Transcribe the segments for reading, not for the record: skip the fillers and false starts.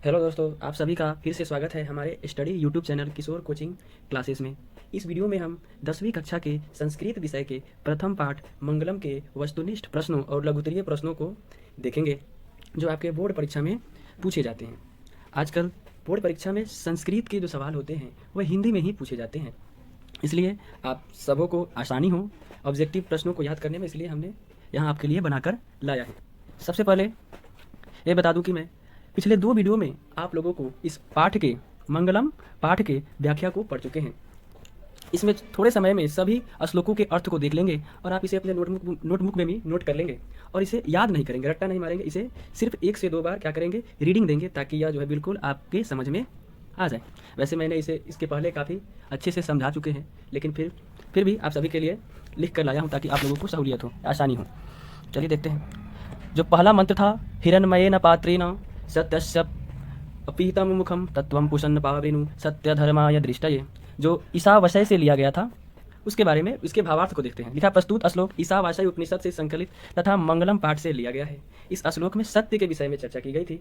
Hello दोस्तों, आप सभी का फिर से स्वागत है हमारे स्टडी यूट्यूब चैनल किशोर कोचिंग क्लासेस में। इस वीडियो में हम 10वीं कक्षा के संस्कृत विषय के प्रथम पाठ मंगलम के वस्तुनिष्ठ प्रश्नों और लघुत्तरीय प्रश्नों को देखेंगे, जो आपके बोर्ड परीक्षा में पूछे जाते हैं। आजकल बोर्ड परीक्षा में संस्कृत के जो सवाल होते हैं वह हिंदी में ही पूछे जाते हैं, इसलिए आप सबों को आसानी हो ऑब्जेक्टिव प्रश्नों को याद करने में, इसलिए हमने यहाँ आपके लिए बनाकर लाया है। सबसे पहले ये बता दूं कि मैं पिछले 2 वीडियो में आप लोगों को इस पाठ के मंगलम पाठ के व्याख्या को पढ़ चुके हैं। इसमें थोड़े समय में सभी श्लोकों के अर्थ को देख लेंगे और आप इसे अपने नोटबुक में भी नोट कर लेंगे और इसे याद नहीं करेंगे, रट्टा नहीं मारेंगे, इसे सिर्फ 1 से 2 बार क्या करेंगे, रीडिंग देंगे, ताकि यह जो है बिल्कुल आपके समझ में आ जाए। वैसे मैंने इसे इसके पहले काफ़ी अच्छे से समझा चुके हैं, लेकिन फिर भी आप सभी के लिए लिख कर लाया हूँ ताकि आप लोगों को सहूलियत हो, आसानी हो। चलिए देखते हैं। जो पहला मंत्र था, हिरण्मयेन पात्रेण सत्यस्य अपीतम मुखम तत्वम पुषन्न पावृनु सत्य धर्माय दृष्टये, जो ईशावास्य से लिया गया था, उसके बारे में इसके भावार्थ को देखते हैं। लिखा, प्रस्तुत श्लोक ईशावास्य उपनिषद से संकलित तथा मंगलम पाठ से लिया गया है। इस श्लोक में सत्य के विषय में चर्चा की गई थी।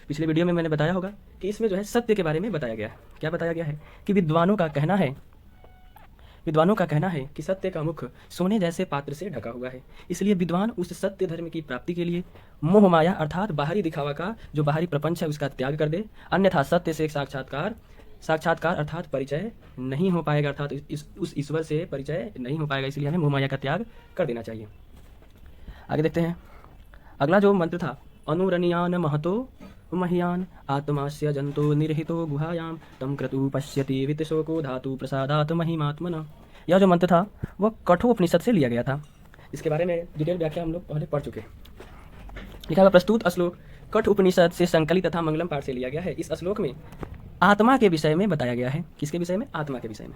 पिछले वीडियो में मैंने बताया होगा कि इसमें जो है सत्य के बारे में बताया गया है। क्या बताया गया है कि विद्वानों का कहना है कि सत्य का मुख सोने जैसे पात्र से ढका हुआ है, इसलिए विद्वान उस सत्य धर्म की प्राप्ति के लिए मोह माया अर्थात बाहरी दिखावा का जो बाहरी प्रपंच है उसका त्याग कर दे, अन्यथा सत्य से साक्षात्कार अर्थात परिचय नहीं हो पाएगा, अर्थात उस ईश्वर से परिचय नहीं हो पाएगा, इसलिए हमें मोह माया का त्याग कर देना चाहिए। आगे देखते हैं। अगला जो मंत्र था, अनुरणीयान महतो मह्यान आत्मास्य जंतो निरहितो गुहायाम तम क्रतु पश्यति वित्तशोको धातु प्रसादात महिमात्मना। यह जो मंत्र था वह कठोपनिषद से लिया गया था। इसके बारे में डिटेल व्याख्या हम लोग पहले पढ़ चुके हैं। लिखा हुआ, प्रस्तुत श्लोक कठोपनिषद से संकलित तथा मंगलम पाठ से लिया गया है। इस श्लोक में आत्मा के विषय में बताया गया है। किसके विषय में? आत्मा के विषय में।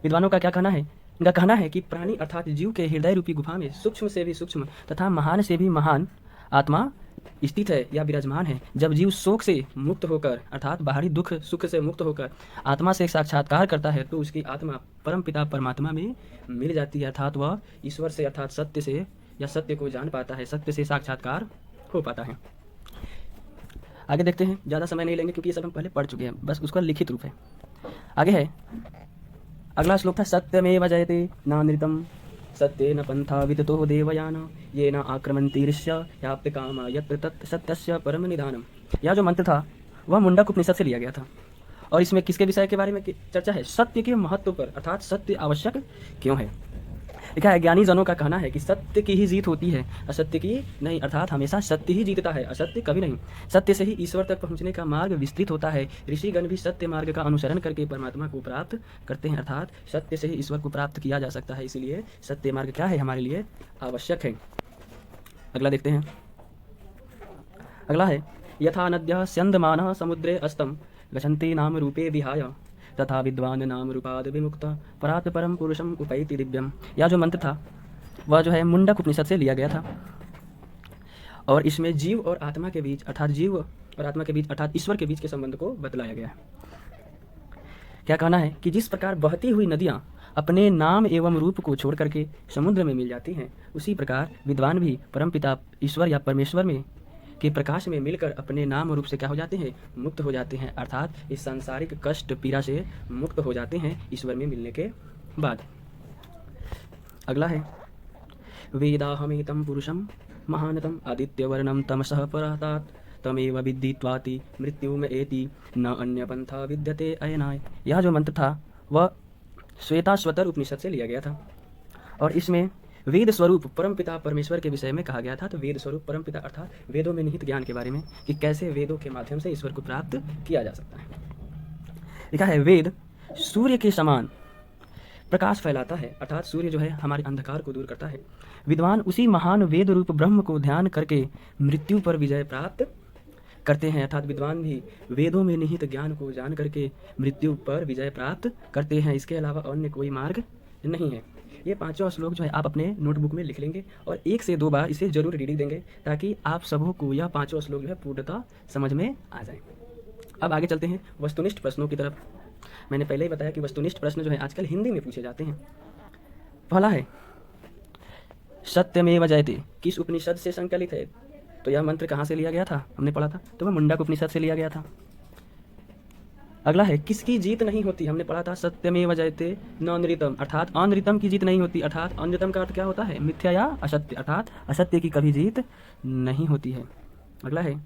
विद्वानों का क्या कहना है? इनका कहना है कि प्राणी अर्थात जीव के हृदय रूपी गुफा में सूक्ष्म से भी सूक्ष्म तथा महान से भी महान आत्मा स्थित है या विराजमान है। जब जीव शोक से मुक्त होकर अर्थात बाहरी दुख सुख से मुक्त होकर आत्मा से साक्षात्कार करता है तो उसकी आत्मा परम पिता परमात्मा में मिल जाती है, अर्थात वह ईश्वर से अर्थात सत्य से या सत्य को जान पाता है, सत्य से साक्षात्कार हो पाता है। आगे देखते हैं, ज़्यादा समय नहीं लेंगे क्योंकि ये सब हम पहले पढ़ चुके हैं, बस उसका लिखित रूप है। आगे है, अगला श्लोक था, सत्यमेव जयते नानृतम सत्येन पंथा विदतो देवयान ये न आक्रमन्ति ऋष्य याप्त कामा यत्र तत् सत्यस्य परम निधानम। यह जो मंत्र था वह मुंडक उपनिषद से लिया गया था और इसमें किसके विषय के बारे में चर्चा है? सत्य के महत्व पर, अर्थात सत्य आवश्यक क्यों है। लिखा है, ज्ञानी जनों का कहना है कि सत्य की ही जीत होती है, असत्य की नहीं, अर्थात हमेशा सत्य ही जीतता है, असत्य कभी नहीं। सत्य से ही ईश्वर तक पहुंचने का मार्ग विस्तृत होता है। ऋषिगण भी सत्य मार्ग का अनुसरण करके परमात्मा को प्राप्त करते हैं, अर्थात सत्य से ही ईश्वर को प्राप्त किया जा सकता है, इसलिए सत्य मार्ग क्या है? हमारे लिए आवश्यक है। अगला देखते हैं। अगला है, यथा नद्यः स्यन्दमानः समुद्रे अस्तम गच्छन्ति नाम रूपे विहाय तथा विद्वान नाम रूपाद विमुक्त परात परम पुरुषम उपैति दिव्यम। यह जो मंत्र था वह जो है मुंडक उपनिषद से लिया गया था और इसमें जीव और आत्मा के बीच अर्थात जीव और आत्मा के बीच अर्थात ईश्वर के बीच के संबंध को बतलाया गया है। क्या कहना है कि जिस प्रकार बहती हुई नदियाँ अपने नाम एवं रूप को छोड़ करके समुद्र में मिल जाती हैं, उसी प्रकार विद्वान भी परमपिता ईश्वर या परमेश्वर में के प्रकाश में मिलकर अपने नाम रूप से क्या हो जाते हैं? मुक्त हो जाते हैं, अर्थात इस सांसारिक कष्ट पीड़ा से मुक्त हो जाते हैं ईश्वर में मिलने के बाद। अगला है, वेदाहमेतं पुरुषं महानतम आदित्यवर्णम तमसः परातात् तमेव विदित्वाति मृत्युम एति न अन्य पंथा विद्यते अयनाय। यह जो मंत्र था वह श्वेताश्वतर उपनिषद से लिया गया था और इसमें वेद स्वरूप परमपिता परमेश्वर के विषय में कहा गया था। तो वेद स्वरूप परमपिता अर्थात वेदों में निहित ज्ञान के बारे में कि कैसे वेदों के माध्यम से ईश्वर को प्राप्त किया जा सकता है। लिखा है, वेद सूर्य के समान प्रकाश फैलाता है, अर्थात सूर्य जो है हमारे अंधकार को दूर करता है। विद्वान उसी महान वेद रूप ब्रह्म को ध्यान करके मृत्यु पर विजय प्राप्त करते हैं, अर्थात विद्वान भी वेदों में निहित ज्ञान को जान करके मृत्यु पर विजय प्राप्त करते हैं। इसके अलावा अन्य कोई मार्ग नहीं है। ये 5 श्लोक जो है आप अपने नोटबुक में लिख लेंगे और 1 से 2 बार इसे जरूर रीडिंग देंगे ताकि आप सबों को यह 5 श्लोक जो है पूर्णतः समझ में आ जाए। अब आगे चलते हैं वस्तुनिष्ठ प्रश्नों की तरफ। मैंने पहले ही बताया कि वस्तुनिष्ठ प्रश्न जो है आजकल हिंदी में पूछे जाते हैं। पहला है, सत्यमेव जयते किस उपनिषद से संकलित है? तो यह मंत्र कहाँ से लिया गया था? हमने पढ़ा था, तो वह मुंडक उपनिषद से लिया गया था। अगला है किसकी जीत नहीं होती, हमने पढ़ा था सत्यमेव जयते न नृतम, अर्थात अनृतम की जीत नहीं होती, अर्थात अनृतम का अर्थ क्या होता है, मिथ्या या असत्य, अर्थात असत्य की कभी जीत नहीं होती है। अगला है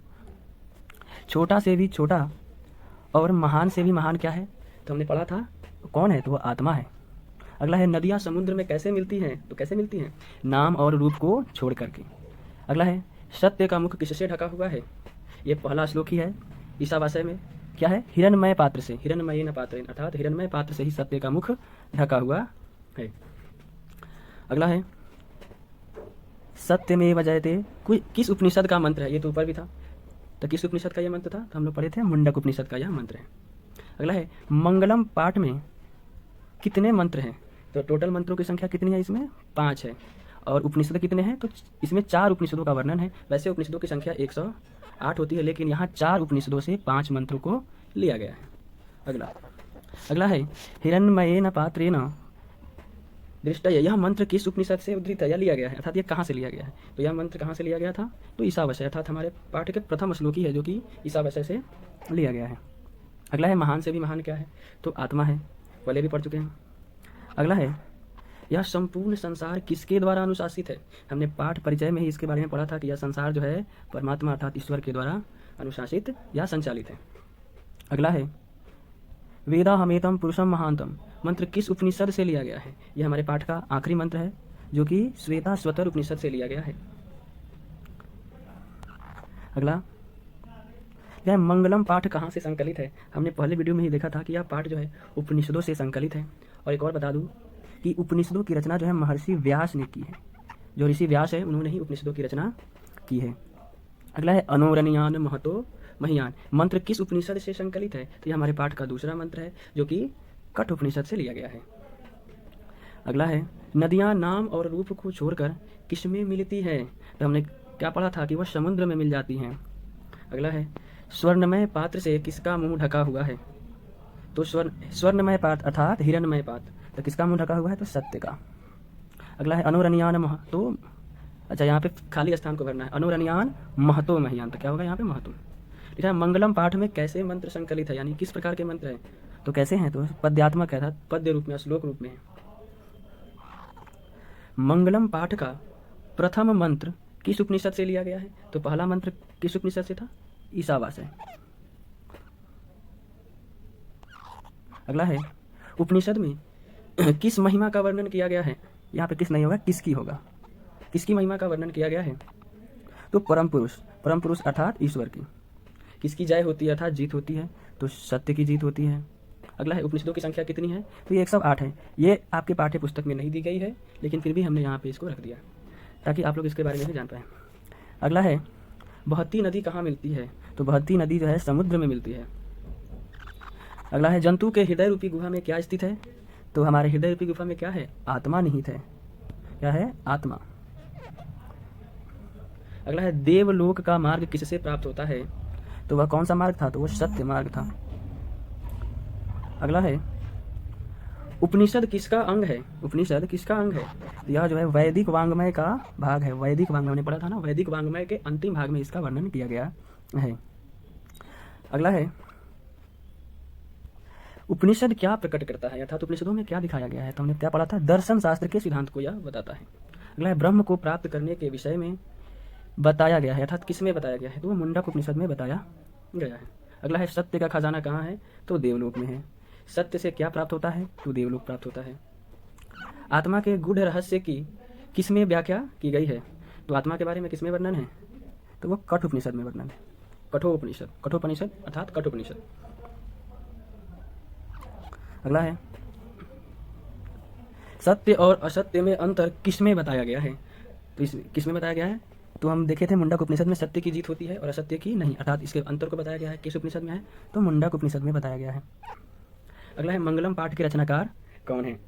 छोटा से भी छोटा और महान से भी महान क्या है, तो हमने पढ़ा था कौन है, तो वो आत्मा है। अगला है नदियाँ समुद्र में कैसे मिलती हैं, तो कैसे मिलती हैं, नाम और रूप को छोड़ करके। अगला है सत्य का मुख किससे ढका हुआ है, ये पहला श्लोक ही है ईशावास्य में, क्या है, हिरण्मय पात्र से, हिरण्मय न पात्र, अर्थात हिरण्मय पात्र से ही सत्य का मुख ढका हुआ है। अगला है सत्यमेव जयते, किस उपनिषद का मंत्र है, ये तो ऊपर भी था, तो किस उपनिषद का यह मंत्र था, तो हम लोग पढ़े थे मुंडक उपनिषद का यह मंत्र है। अगला है मंगलम पाठ में कितने मंत्र हैं, तो टोटल मंत्रों की संख्या कितनी है, इसमें 5 है, और उपनिषद कितने हैं, तो इसमें 4 उपनिषदों का वर्णन है। वैसे उपनिषदों की संख्या 108 होती है, लेकिन यहाँ 4 उपनिषदों से 5 मंत्रों को लिया गया है। अगला है हिरण्मयेन पात्रेण दृष्टय, यह मंत्र किस उपनिषद से उद्धृत है या लिया गया है, अर्थात ये कहाँ से लिया गया है, तो यह मंत्र कहाँ से लिया गया था, तो ईशावास्य, अर्थात हमारे पाठ के प्रथम श्लोक ही है जो कि ईशावास्य से लिया गया है। अगला है महान से भी महान क्या है, तो आत्मा है, पहले भी पढ़ चुके हैं। अगला है यह संपूर्ण संसार किसके द्वारा अनुशासित है, हमने पाठ परिचय में ही इसके बारे में पढ़ा था कि यह संसार जो है परमात्मा अर्थात ईश्वर के द्वारा अनुशासित या संचालित है। अगला है वेदा हमेतम पुरुषम महानतम, मंत्र किस उपनिषद से लिया गया है, यह हमारे पाठ का आखिरी मंत्र है जो कि श्वेता स्वतर उपनिषद से लिया गया है। अगला यह मंगलम पाठ कहाँ से संकलित है, हमने पहले वीडियो में ही देखा था कि यह पाठ जो है उपनिषदों से संकलित है। और एक और बता दूं कि उपनिषदों की रचना जो है महर्षि व्यास ने की है, जो ऋषि व्यास है उन्होंने ही उपनिषदों की रचना की है। अगला है अनोरणीयान महतो महियान, मंत्र किस उपनिषद से संकलित है, तो यह हमारे पाठ का दूसरा मंत्र है जो कि कठ उपनिषद से लिया गया है। अगला है नदियाँ नाम और रूप को छोड़कर किस में मिलती है, तो हमने क्या पढ़ा था कि वह समुद्र में मिल जाती हैं। अगला है स्वर्णमय पात्र से किसका मुंह ढका हुआ है, तो स्वर्णमय पात्र अर्थात हिरण्मय पात्र, तो किसका मुंह ढका हुआ है, तो सत्य का। अगला है अनुरणीयान मह, तो अच्छा यहाँ पे खाली स्थान को भरना है, अनुरणीयान महतो महियान, तो क्या होगा यहाँ पे महतो। ठीक है, मंगलम पाठ में कैसे मंत्र संकलित है, यानी किस प्रकार के मंत्र हैं, तो कैसे हैं, तो पद्यात्मक है, पद्य रूप में, श्लोक रूप में है। मंगलम पाठ का प्रथम मंत्र किस उपनिषद से लिया गया है, तो पहला मंत्र किस उपनिषद से था, ईशावास्य। अगला है उपनिषद में किस महिमा का वर्णन किया गया है, यहाँ पे किस नहीं होगा, किसकी होगा, किसकी महिमा का वर्णन किया गया है, तो परम पुरुष अर्थात ईश्वर की। किसकी जय होती है अर्थात जीत होती है, तो सत्य की जीत होती है। अगला है उपनिषदों की संख्या कितनी है, तो ये 108 है। ये आपके पाठ्य पुस्तक में नहीं दी गई है, लेकिन फिर भी हमने यहाँ पे इसको रख दिया ताकि आप लोग इसके बारे में भी जान पाएँ। अगला है बहती नदी कहाँ मिलती है, तो बहती नदी जो है समुद्र में मिलती है। अगला है जंतु के हृदय रूपी गुहा में क्या स्थित है, तो हमारे हृदय रूपी गुफा में क्या है, आत्मा निहित है, क्या है, आत्मा। अगला है देवलोक का मार्ग किससे प्राप्त होता है, तो वह कौन सा मार्ग था, तो वह सत्य मार्ग था। अगला है उपनिषद किसका अंग है, उपनिषद किसका अंग है, तो यह जो है वैदिक वांग्मय का भाग है। वैदिक वांग्मय ने पढ़ा था ना, वैदिक वांग्मय के अंतिम भाग में इसका वर्णन किया गया है। अगला है उपनिषद क्या प्रकट करता है, अर्थात उपनिषदों में क्या दिखाया गया है, तो हमने क्या पढ़ा था, दर्शन शास्त्र के सिद्धांत को यह बताता है। अगला है ब्रह्म को प्राप्त करने के विषय में बताया गया है, अर्थात किस में बताया गया है, तो मुंडक उपनिषद में बताया गया है। अगला है सत्य का खजाना कहाँ है, तो देवलोक में है। सत्य से क्या प्राप्त होता है, तो देवलोक प्राप्त होता है। आत्मा के गूढ़ रहस्य की किस में व्याख्या की गई है, तो आत्मा के बारे में किस में वर्णन है, तो वो कठोपनिषद में वर्णन है, कठोपनिषद अर्थात कठोपनिषद। अगला है सत्य और असत्य में अंतर किस में बताया गया है, तो किस में बताया गया है, तो हम देखे थे मुंडक उपनिषद में सत्य की जीत होती है और असत्य की नहीं, अर्थात इसके अंतर को बताया गया है किस उपनिषद में है, तो मुंडक उपनिषद में बताया गया है। अगला है मंगलम पाठ के रचनाकार कौन है,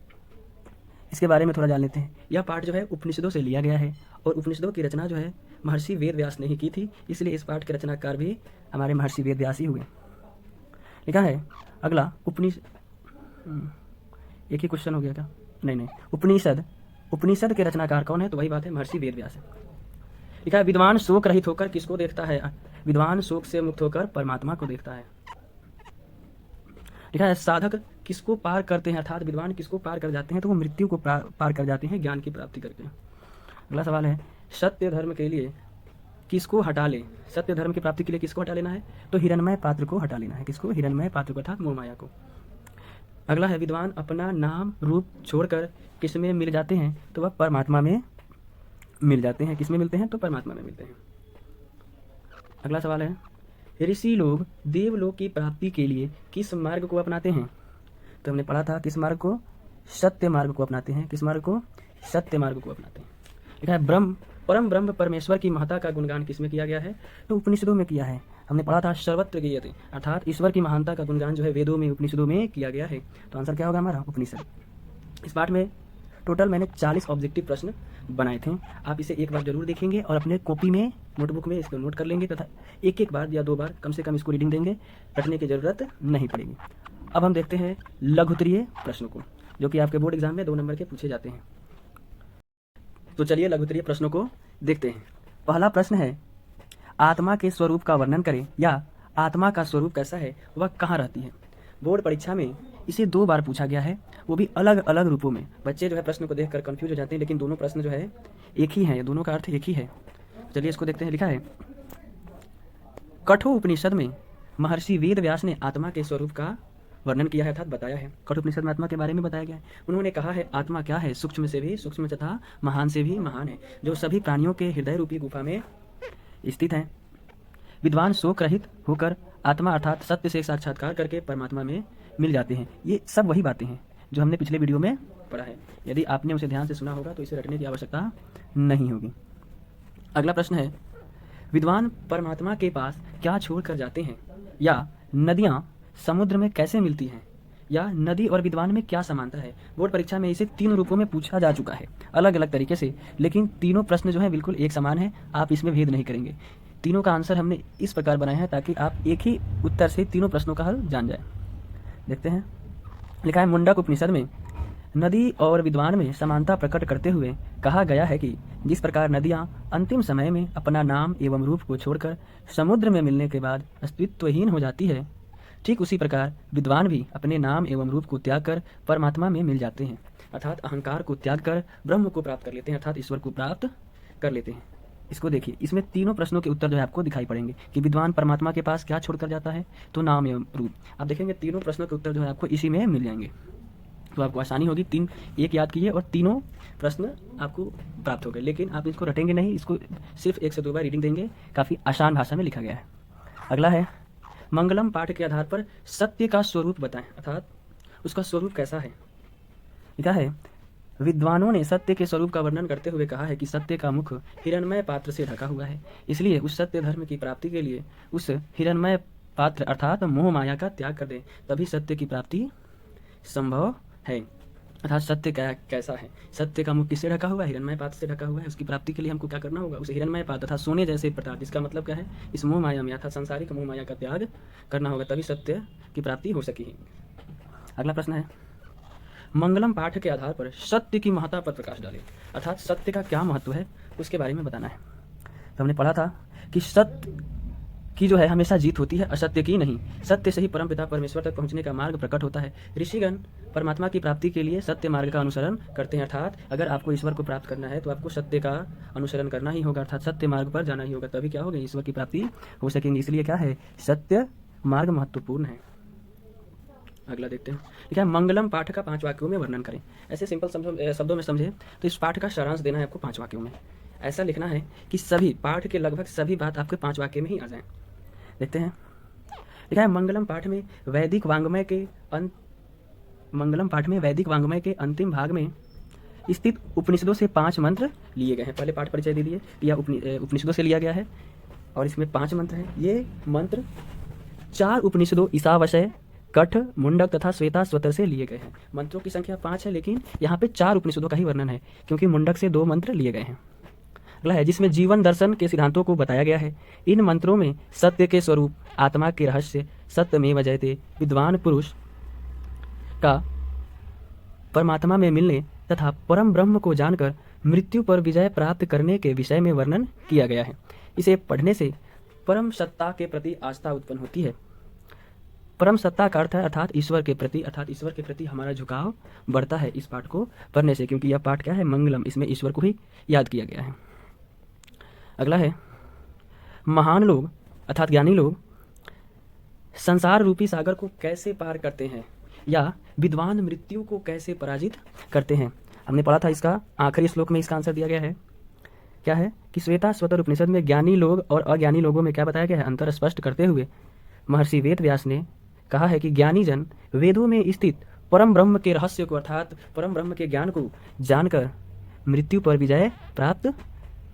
इसके बारे में थोड़ा जान लेते हैं। यह पाठ जो है उपनिषदों से लिया गया है और उपनिषदों की रचना जो है महर्षि वेद व्यास ने ही की थी, इसलिए इस पाठ के रचनाकार भी हमारे महर्षि वेद व्यास ही हुए। लिखा है अगला एक ही क्वेश्चन हो गया क्या, नहीं, उपनिषद के रचनाकार कौन है, तो वही बात है महर्षि वेद व्यास है। लिखा है विद्वान शोक रहित होकर किसको देखता है, विद्वान शोक से मुक्त होकर परमात्मा को देखता है। लिखा है साधक किसको पार करते हैं, अर्थात विद्वान किसको पार कर जाते हैं, तो वो मृत्यु को पार कर जाते हैं ज्ञान की प्राप्ति करके। अगला सवाल है सत्य धर्म के लिए किसको हटा ले, सत्य धर्म की प्राप्ति के लिए किसको हटा लेना है, तो हिरण्मय पात्र को हटा लेना है। किसको? हिरण्मय पात्र को अर्थात मोह माया को। अगला है विद्वान अपना नाम रूप छोड़कर किस में मिल जाते हैं, तो वह परमात्मा में मिल जाते हैं। किस में मिलते हैं? तो परमात्मा में मिलते हैं। अगला सवाल है ऋषि लोग देवलोक की प्राप्ति के लिए किस मार्ग को अपनाते हैं, तो हमने पढ़ा था किस मार्ग को? सत्य मार्ग को अपनाते हैं। किस मार्ग को? सत्य मार्ग को अपनाते हैं। लिखा है परम ब्रह्म परमेश्वर की महत्ता का गुणगान किसमें किया गया है, तो उपनिषदों में किया है। हमने पढ़ा था सर्वत्र गीयते, अर्थात ईश्वर की महानता का गुणगान जो है वेदों में उपनिषदों में किया गया है। तो आंसर क्या होगा हमारा? उपनिषद। इस पाठ में टोटल मैंने 40 ऑब्जेक्टिव प्रश्न बनाए थे। आप इसे एक बार जरूर देखेंगे और अपने कॉपी में नोटबुक में इसको नोट कर लेंगे तथा एक बार या 2 बार कम से कम इसको रीडिंग देंगे, रटने की जरूरत नहीं पड़ेगी। अब हम देखते हैं लघुत्तरीय प्रश्नों को, जो कि आपके बोर्ड एग्जाम में 2 नंबर के पूछे जाते हैं। तो चलिए लघुत्तरीय प्रश्नों को देखते हैं। पहला प्रश्न है आत्मा के स्वरूप का वर्णन करें, या आत्मा का स्वरूप कैसा है, वह कहाँ रहती है। बोर्ड परीक्षा में इसे 2 बार पूछा गया है, वो भी अलग अलग रूपों में। बच्चे जो है प्रश्न को देखकर कंफ्यूज हो जाते हैं, लेकिन दोनों प्रश्न जो है एक ही है, दोनों का अर्थ एक ही है। चलिए इसको देखते हैं। लिखा है कठोर उपनिषद में महर्षि वेद व्यास ने आत्मा के स्वरूप का वर्णन किया है, अर्थात बताया है। कठोर उपनिषद में आत्मा के बारे में बताया गया है। उन्होंने कहा है आत्मा क्या है, सूक्ष्म से भी सूक्ष्म तथा महान से भी महान है, जो सभी प्राणियों के हृदय रूपी गुफा में स्थित है। विद्वान शोक रहित होकर आत्मा अर्थात सत्य से साक्षात्कार करके परमात्मा में मिल जाते हैं। ये सब वही बातें हैं जो हमने पिछले वीडियो में पढ़ा है। यदि आपने उसे ध्यान से सुना होगा तो इसे रटने की आवश्यकता नहीं होगी। अगला प्रश्न है विद्वान परमात्मा के पास क्या छोड़ कर जाते हैं, या नदियाँ समुद्र में कैसे मिलती हैं, या नदी और विद्वान में क्या समानता है। बोर्ड परीक्षा में इसे 3 रूपों में पूछा जा चुका है, अलग अलग तरीके से, लेकिन तीनों प्रश्न जो है बिल्कुल एक समान है। आप इसमें भेद नहीं करेंगे। तीनों का आंसर हमने इस प्रकार बनाया है ताकि आप एक ही उत्तर से तीनों प्रश्नों का हल जान जाए। देखते हैं। लिखा है मुंडक उपनिषद में नदी और विद्वान में समानता प्रकट करते हुए कहा गया है कि जिस प्रकार नदियाँ अंतिम समय में अपना नाम एवं रूप को छोड़कर समुद्र में मिलने के बाद अस्तित्वहीन हो जाती है, ठीक उसी प्रकार विद्वान भी अपने नाम एवं रूप को त्याग कर परमात्मा में मिल जाते हैं, अर्थात अहंकार को त्याग कर ब्रह्म को प्राप्त कर लेते हैं, अर्थात ईश्वर को प्राप्त कर लेते हैं। इसको देखिए, इसमें तीनों प्रश्नों के उत्तर जो है आपको दिखाई पड़ेंगे कि विद्वान परमात्मा के पास क्या छोड़कर जाता है, तो नाम एवं रूप। आप देखेंगे तीनों प्रश्नों के उत्तर जो है आपको इसी में मिल जाएंगे, तो आपको आसानी होगी। 3 एक याद कीजिए और तीनों प्रश्न आपको प्राप्त हो गए। लेकिन आप इसको रटेंगे नहीं, इसको सिर्फ 1 से 2 बार रीडिंग देंगे। काफ़ी आसान भाषा में लिखा गया है। अगला है मंगलम पाठ के आधार पर सत्य का स्वरूप बताएं, अर्थात उसका स्वरूप कैसा है। लिखा है विद्वानों ने सत्य के स्वरूप का वर्णन करते हुए कहा है कि सत्य का मुख हिरण्मय पात्र से ढका हुआ है, इसलिए उस सत्य धर्म की प्राप्ति के लिए उस हिरण्मय पात्र अर्थात मोह माया का त्याग कर दें, तभी सत्य की प्राप्ति संभव है। अर्थात सत्य कैसा है, सत्य का मुख किससे ढका हुआ है, हिरण्मय पात्र से ढका हुआ है। उसकी प्राप्ति के लिए हमको क्या करना होगा, उस हिरण्मय पात्र तथा सोने जैसे प्रताप, इसका मतलब क्या है, इस मोह माया में अर्थात सांसारिक मोह माया का त्याग करना होगा, तभी सत्य की प्राप्ति हो सकेगी। अगला प्रश्न है मंगलम पाठ के आधार पर सत्य की महत्ता पर प्रकाश डालें, अर्थात सत्य का क्या महत्व है उसके बारे में बताना है। तो हमने पढ़ा था कि सत्य की जो है हमेशा जीत होती है, असत्य की नहीं। सत्य से ही परमपिता परमेश्वर तक पहुंचने का मार्ग प्रकट होता है। ऋषिगण परमात्मा की प्राप्ति के लिए सत्य मार्ग का अनुसरण करते हैं, अर्थात अगर आपको ईश्वर को प्राप्त करना है तो आपको सत्य का अनुसरण करना ही होगा, अर्थात सत्य मार्ग पर जाना ही होगा, तभी क्या होगा, ईश्वर की प्राप्ति हो सकेगी। इसलिए क्या है, सत्य मार्ग महत्वपूर्ण है। अगला देखते हैं। ठीक है, मंगलम पाठ का 5 वाक्यों में वर्णन करें। ऐसे सिंपल शब्दों में समझे तो इस पाठ का सारांश देना है आपको 5 वाक्यों में। ऐसा लिखना है कि सभी पाठ के लगभग सभी बात आपके 5 वाक्य में ही आ जाएं। देखते हैं। लिखा है मंगलम पाठ में वैदिक वांग्मय के अंतिम भाग में स्थित उपनिषदों से 5 मंत्र लिए गए हैं। पहले पाठ परिचय दे दिए, यह उपनिषदों से लिया गया है और इसमें 5 मंत्र हैं। ये मंत्र 4 उपनिषदों ईशावास्य, कठ, मुंडक तथा श्वेता स्वतर से लिए गए हैं। मंत्रों की संख्या 5 है, लेकिन यहाँ पे 4 उपनिषदों का ही वर्णन है, क्योंकि मुंडक से 2 मंत्र लिए गए हैं। अगला है जिसमें जीवन दर्शन के सिद्धांतों को बताया गया है। इन मंत्रों में सत्य के स्वरूप, आत्मा के रहस्य, सत्यमेव जयते, विद्वान पुरुष का परमात्मा में मिलने तथा परम ब्रह्म को जानकर मृत्यु पर विजय प्राप्त करने के विषय में वर्णन किया गया है। इसे पढ़ने से परम सत्ता के प्रति आस्था उत्पन्न होती है। परम सत्ता का अर्थ है अर्थात ईश्वर के प्रति हमारा झुकाव बढ़ता है इस पाठ को पढ़ने से, क्योंकि यह पाठ क्या है, मंगलम, इसमें ईश्वर को ही याद किया गया है। अगला है, महान लोग अर्थात ज्ञानी लोग संसार रूपी सागर को कैसे पार करते हैं, या विद्वान मृत्यु को कैसे पराजित करते हैं। हमने पढ़ा था, इसका आखिरी श्लोक में इसका आंसर दिया गया है। क्या है कि श्वेताश्वतर उपनिषद में ज्ञानी लोग और अज्ञानी लोगों में क्या बताया गया है, अंतर स्पष्ट करते हुए महर्षि वेद व्यास ने कहा है कि ज्ञानी जन वेदों में स्थित परम ब्रह्म के रहस्य को अर्थात परम ब्रह्म के ज्ञान को जानकर मृत्यु पर विजय प्राप्त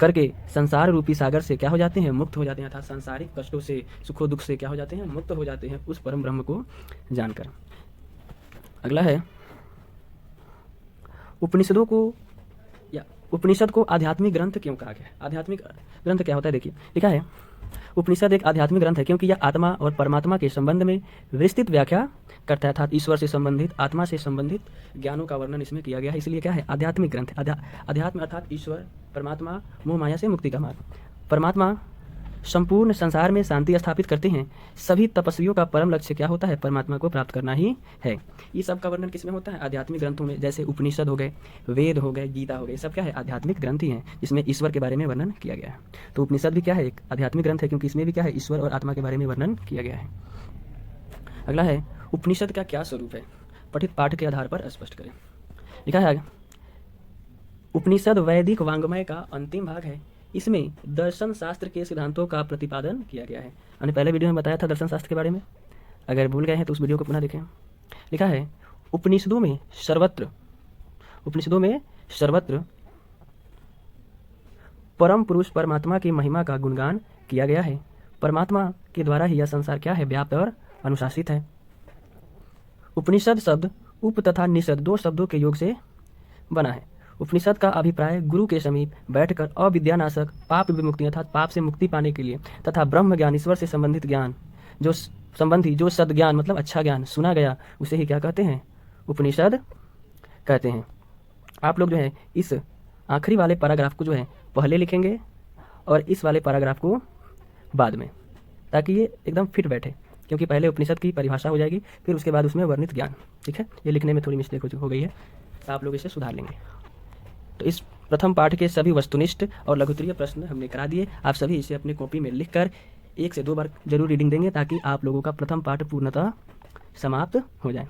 करके संसार रूपी सागर से क्या हो जाते हैं, मुक्त हो जाते हैं, अर्थात सांसारिक कष्टों से, सुखों दुख से क्या हो जाते हैं, मुक्त हो जाते हैं उस परम ब्रह्म को जानकर। अगला है, उपनिषदों को या उपनिषद को आध्यात्मिक ग्रंथ क्यों कहा गया। आध्यात्मिक ग्रंथ क्या होता है, देखिए लिखा है, उपनिषद एक आध्यात्मिक ग्रंथ है क्योंकि यह आत्मा और परमात्मा के संबंध में विस्तृत व्याख्या करता है, अर्थात ईश्वर से संबंधित, आत्मा से संबंधित ज्ञानों का वर्णन इसमें किया गया है, इसलिए क्या है, आध्यात्मिक ग्रंथ है। अध्यात्म अर्थात ईश्वर, परमात्मा, मोह माया से मुक्ति का मार्ग। परमात्मा संपूर्ण संसार में शांति स्थापित करते हैं। सभी तपस्वियों का परम लक्ष्य क्या होता है, परमात्मा को प्राप्त करना ही है। ये सब का वर्णन किसमें होता है, आध्यात्मिक ग्रंथों में, जैसे उपनिषद हो गए, वेद हो गए, गीता हो गए, सब क्या है, आध्यात्मिक ग्रंथ ही हैं, जिसमें ईश्वर के बारे में वर्णन किया गया है। तो उपनिषद भी क्या है, एक आध्यात्मिक ग्रंथ है, क्योंकि इसमें भी क्या है, ईश्वर और आत्मा के बारे में वर्णन किया गया है। अगला है, उपनिषद का क्या स्वरूप है, पठित पाठ के आधार पर स्पष्ट करें। लिखा है, उपनिषद वैदिक वांग्मय का अंतिम भाग है। इसमें दर्शन शास्त्र के सिद्धांतों का प्रतिपादन किया गया है। हमने पहले वीडियो में बताया था दर्शन शास्त्र के बारे में, अगर भूल गए हैं तो उस वीडियो को पुनः देखें। लिखा है, उपनिषदों में सर्वत्र परम पुरुष परमात्मा की महिमा का गुणगान किया गया है। परमात्मा के द्वारा ही यह संसार क्या है, व्याप्त और अनुशासित है। उपनिषद शब्द उप तथा निषद दो शब्दों के योग से बना है। उपनिषद का अभिप्राय गुरु के समीप बैठकर अविद्यानाशक पाप विमुक्ति अर्थात पाप से मुक्ति पाने के लिए तथा ब्रह्म ज्ञान, ईश्वर से संबंधित ज्ञान जो सद्ज्ञान मतलब अच्छा ज्ञान सुना गया, उसे ही क्या कहते हैं, उपनिषद कहते हैं। आप लोग जो है इस आखिरी वाले पैराग्राफ को जो है पहले लिखेंगे और इस वाले पैराग्राफ को बाद में, ताकि ये एकदम फिट बैठे, क्योंकि पहले उपनिषद की परिभाषा हो जाएगी, फिर उसके बाद उसमें वर्णित ज्ञान। ठीक है, ये लिखने में थोड़ी मिस्टेक हो गई है, तो आप लोग इसे सुधार लेंगे। तो इस प्रथम पाठ के सभी वस्तुनिष्ठ और लघुत्तरीय प्रश्न हमने करा दिए। आप सभी इसे अपनी कॉपी में लिखकर 1 से 2 बार जरूर रीडिंग देंगे, ताकि आप लोगों का प्रथम पाठ पूर्णतः समाप्त हो जाए।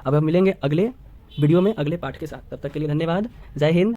अब हम मिलेंगे अगले वीडियो में अगले पाठ के साथ। तब तक के लिए धन्यवाद। जय हिंद।